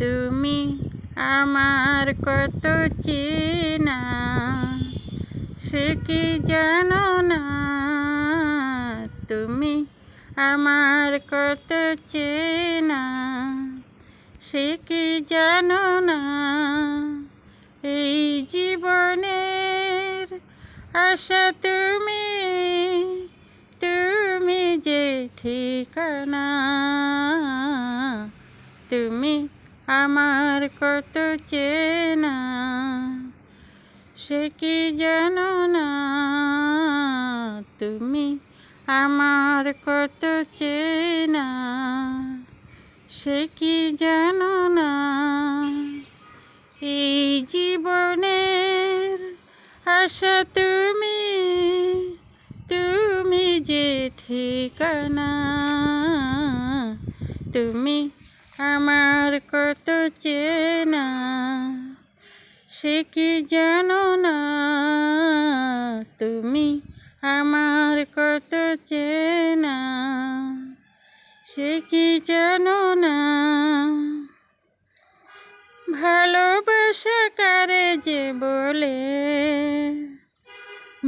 তুমি আমার কত চেনা, সে কি জানো না? তুমি আমার কত চেনা, সে কি জানো না? এই জীবনের আশা তুমি, তুমি যে ঠিকানা। তুমি আমার কত চেনা, সে কি জানো না? তুমি আমার কত চেনা, সে কি জানো না? এই জীবনের আশা তুমি, তুমি যে ঠিকানা। তুমি আমার কত চেনা, সে কি জানো না? তুমি আমার কত চেনা, সে কি জানো না? ভালোবাসা কারে যে বলে,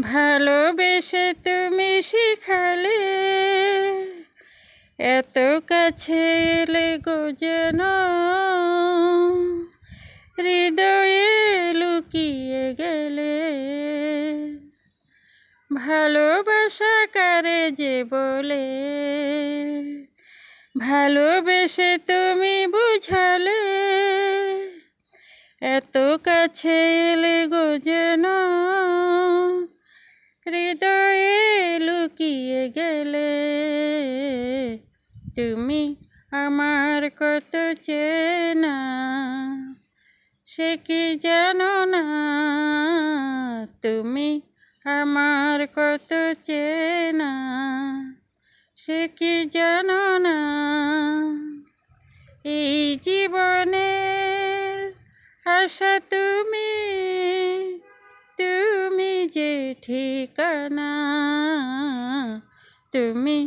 ভালোবেসে তুমি শিখালে। এত কাছে এলে গো যেন হৃদয়ে লুকিয়ে গেলে। ভালোবাসা কারে যে বলে, ভালোবেসে তুমি বুঝালে। এত কাছে এলে গো যেন হৃদয়ে লুকিয়ে গেলে। তুমি আমার কত চেনা, সে কি জানো না? তুমি আমার কত চেনা, সে কি জানো না? এই জীবনের আশা তুমি, তুমি যে ঠিকানা। তুমি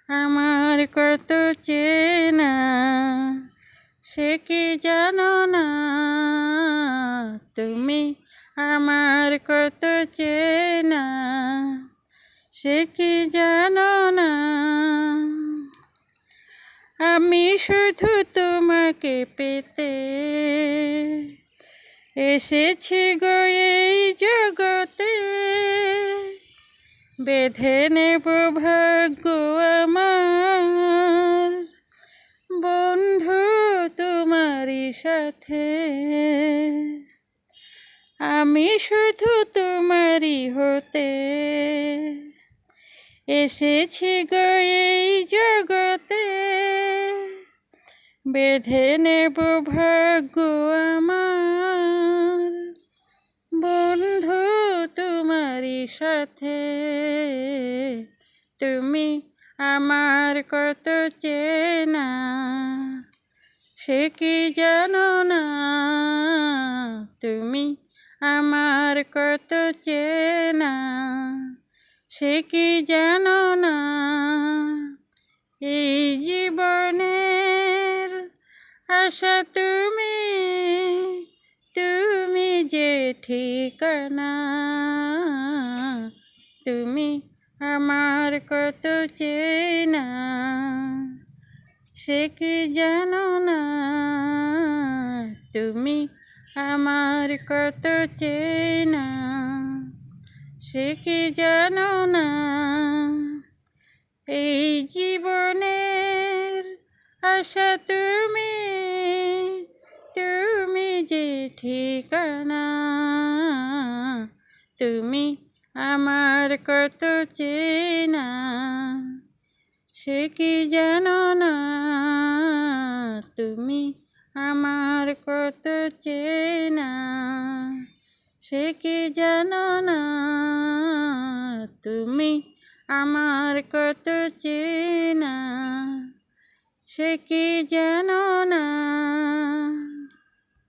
আমার কত চেনা, সে কি জানো না? তুমি আমার কত চেনা, সে কি জানো না? আমি শুধু তোমাকে পেতে এসেছি গো এই জগতে। বেঁধে নেব ভাগ্য আমার বন্ধু তোমারই সাথে। আমি শুধু তোমারই হতে এসেছি গো এই জগতে। বেঁধে নেব ভাগ্য আমার বন্ধু তোমারই সাথে। তুমি আমার কত চেনা, সে কি জানো না? তুমি আমার কত চেনা, সে কি জানো না? এই জীবনের আশা তুমি, তুমি যে ঠিকানা। তুমি আমার কত চেনা, সে কি জানো না? তুমি আমার কত চেনা, সে কি জানো না? এই জীবনের আশা তুমি, তুমি যে ঠিকানা। তুমি আমার কত চেনা, সে কি জানো না? তুমি আমার কত চেনা, সে কি জানো না? তুমি আমার কত চেনা, সে কি জানো না?